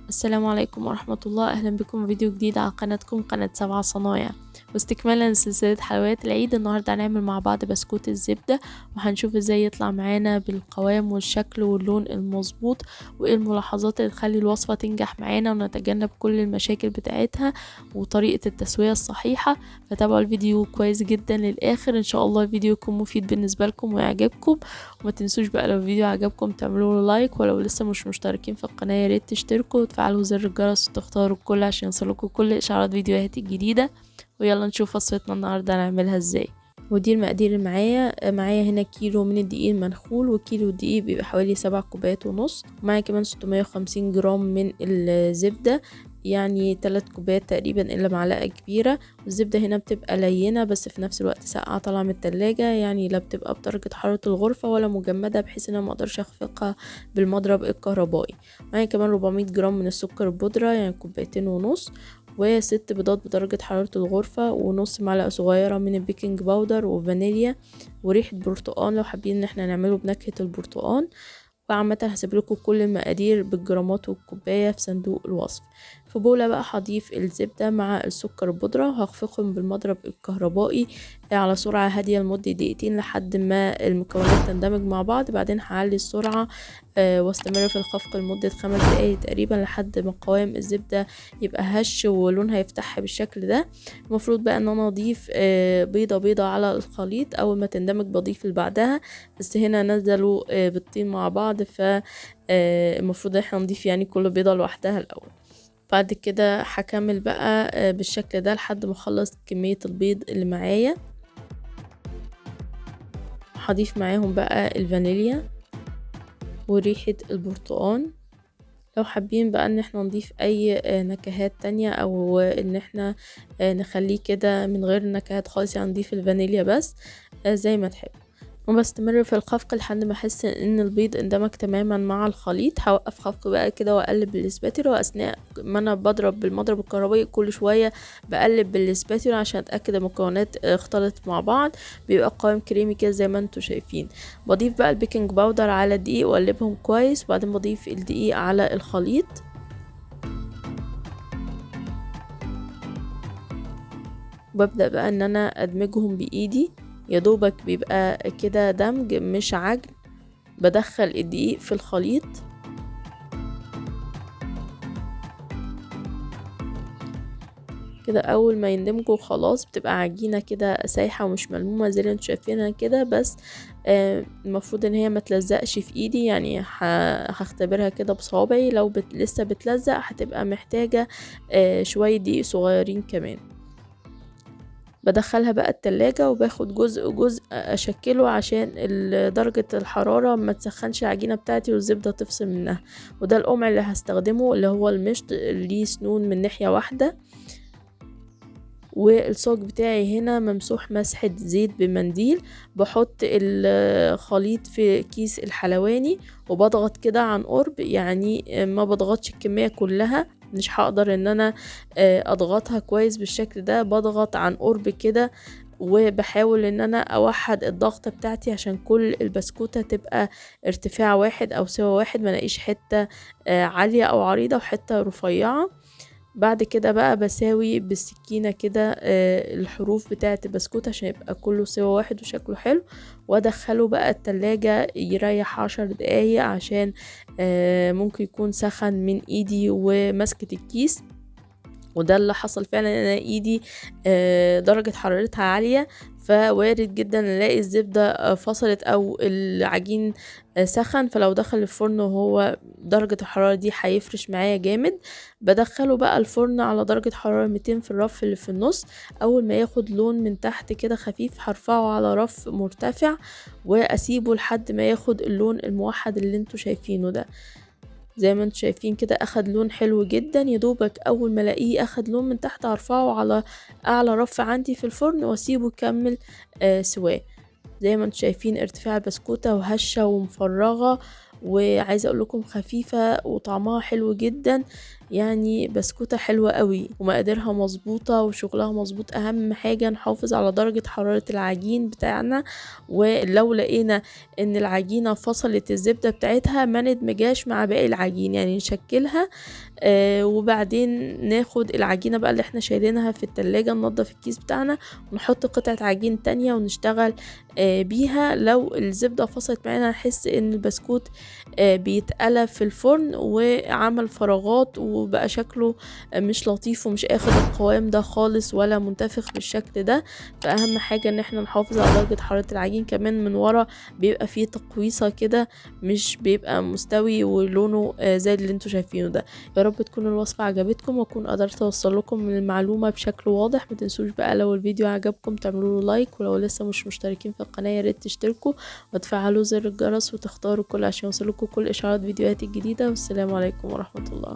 السلام عليكم ورحمة الله. أهلا بكم في فيديو جديد على قناتكم قناة 7 صنايع. واستكمالا لسلسلة حلويات العيد، النهاردة هنعمل مع بعض بسكوت الزبدة، وهنشوف ازاي يطلع معانا بالقوام والشكل واللون المظبوط، وايه الملاحظات اللي تخلي الوصفة تنجح معانا ونتجنب كل المشاكل بتاعتها، وطريقة التسوية الصحيحة. فتابعوا الفيديو كويس جدا للآخر، ان شاء الله الفيديو يكون مفيد بالنسبة لكم ويعجبكم. وما تنسوش بقى لو الفيديو عجبكم تعملوا له لايك، ولو لسه مش مشتركين في القناة يا ريت تشتركوا وتفعلوا زر الجرس وتختاروا الكل عشان يوصلكوا كل اشعارات فيديوهاتي الجديدة. ويلا نشوف وصفتنا النهارده هنعملها ازاي. ودي المقادير اللي معايا هنا كيلو من الدقيق المنخول، وكيلو الدقيق بيبقى حوالي 7 كوبايات ونص. ومعايا كمان 650 جرام من الزبدة، يعني 3 كوبايات تقريبا الا معلقة كبيرة. والزبدة هنا بتبقى لينة بس في نفس الوقت ساقعة طالعة من التلاجة، يعني لا بتبقى بدرجة حرارة الغرفة ولا مجمدة بحيث ان انا مقدرش اخفقها بالمضرب الكهربائي. معايا كمان 400 جرام من السكر البودرة، يعني كوبايتين ونص، و6 بيضات بدرجة حرارة الغرفة، ونص معلقة صغيرة من البيكنج باودر وفانيليا، وريحة برتقان لو حابين ان احنا نعمله بنكهة البرتقان. وعامة هسيب لكم كل المقادير بالجرامات والكوباية في صندوق الوصف. في بولة بقى هضيف الزبدة مع السكر البودرة وهخفقهم بالمضرب الكهربائي على سرعة هادية لمدة دقيقتين لحد ما المكونات تندمج مع بعض. بعدين هعلي السرعة واستمر في الخفق لمدة 5 دقايق تقريبا لحد ما قوام الزبدة يبقى هش ولونها يفتح بالشكل ده. المفروض بقى ان انا اضيف بيضة على الخليط. اول ما تندمج بضيف اللي بعدها، بس هنا نزلوا بالطين مع بعض، فالمفروض احنا نضيف يعني كل بيضة لوحدها الاول. بعد كده هكمل بقى بالشكل ده لحد ما اخلص كمية البيض اللي معايا. هضيف معاهم بقى الفانيليا وريحة البرتقان. لو حابين بقى ان احنا نضيف اي نكهات تانية، او ان احنا نخليه كده من غير نكهات خالص، يعني نضيف الفانيليا بس، زي ما تحب. وبستمر في الخفق لحد ما احس ان البيض اندمج تماما مع الخليط. هوقف خفق بقى كده واقلب بالسباتيولا، واثناء ما انا بضرب بالمضرب الكهربائي كل شويه بقلب بالسباتيولا عشان اتاكد المكونات اختلطت مع بعض. بيبقى قوام كريمي كده زي ما انتم شايفين. بضيف بقى البيكنج باودر على الدقيق واقلبهم كويس، وبعدين بضيف الدقيق على الخليط. وببدأ بقى ان انا ادمجهم بايدي، يا دوبك بيبقى كده دمج مش عجن. بدخل الدقيق في الخليط كده، اول ما يندمجوا خلاص بتبقى عجينة كده سايحة ومش ملمومة زي اللي انتوا شايفينها كده. بس المفروض ان هي ما تلزقش في ايدي، يعني هختبرها كده بصوابعي. لو لسه بتلزق هتبقى محتاجة شوية دقيق صغيرين كمان. بدخلها بقى التلاجة وباخد جزء جزء اشكله عشان درجة الحرارة ما تسخنش العجينة بتاعتي والزبدة تفصل منها. وده القمع اللي هستخدمه، اللي هو المشط اللي ليه سنون من ناحية واحدة. والصاج بتاعي هنا ممسوح مسحة زيت بمنديل. بحط الخليط في كيس الحلواني وبضغط كده عن قرب، يعني ما بضغطش الكمية كلها، مش هقدر ان انا اضغطها كويس بالشكل ده. بضغط عن قرب كده وبحاول ان انا اوحد الضغطة بتاعتي عشان كل البسكوتة تبقى ارتفاع واحد او سوا واحد، ما نلاقيش حتة عالية او عريضة وحتة رفيعة. بعد كده بقى بساوي بالسكينة كده الحروف بتاعة البسكوت عشان يبقى كله سوا واحد وشكله حلو. وادخله بقى التلاجة يريح 10 دقايق عشان ممكن يكون سخن من ايدي ومسكة الكيس. وده اللي حصل فعلا، ان انا ايدي درجة حرارتها عالية، فوارد جدا نلاقي الزبدة فصلت او العجين سخن. فلو دخل الفرن وهو درجة الحرارة دي هيفرش معايا جامد. بدخله بقى الفرن على درجة حرارة 200 في الرف اللي في النص. اول ما ياخد لون من تحت كده خفيف هرفعه على رف مرتفع واسيبه لحد ما ياخد اللون الموحد اللي انتوا شايفينه ده. زي ما انتوا شايفين كده اخد لون حلو جدا. يدوبك اول ما الاقيه اخد لون من تحت هرفعه على اعلى رف عندي في الفرن واسيبه يكمل سواه. زي ما انتوا شايفين ارتفاع بسكوتة وهشة ومفرغة، وعايزة اقول لكم خفيفة وطعمها حلو جدا. يعني بسكوتة حلوة قوي ومقاديرها مظبوطة وشغلها مظبوط. اهم حاجة نحافظ على درجة حرارة العجين بتاعنا، ولو لقينا ان العجينة فصلت الزبدة بتاعتها ما ندمجاش مع باقي العجين، يعني نشكلها وبعدين ناخد العجينة بقى اللي احنا شايلينها في التلاجة، ننضف الكيس بتاعنا ونحط قطعة عجين تانية ونشتغل بيها. لو الزبدة فصلت معانا نحس ان البسكوت بيتقلى في الفرن وعمل فراغات وبقى شكله مش لطيف ومش اخد القوام ده خالص ولا منتفخ بالشكل ده. فاهم حاجة ان احنا نحافظ على درجة حرارة العجين. كمان من ورا بيبقى فيه تقويصة كده، مش بيبقى مستوي ولونه زي اللي انتوا شايفينه ده. يا رب تكون الوصفة عجبتكم واكون قدرت اوصل لكم من المعلومة بشكل واضح. ما تنسوش بقى لو الفيديو عجبكم تعملوا له لايك، ولو لسه مش مشتركين في القناة يا ريت تشتركوا وتفعلوا زر الجرس وتختاروا كل عشان يوصلكم كل اشعارات فيديوهاتي الجديدة. والسلام عليكم ورحمة الله.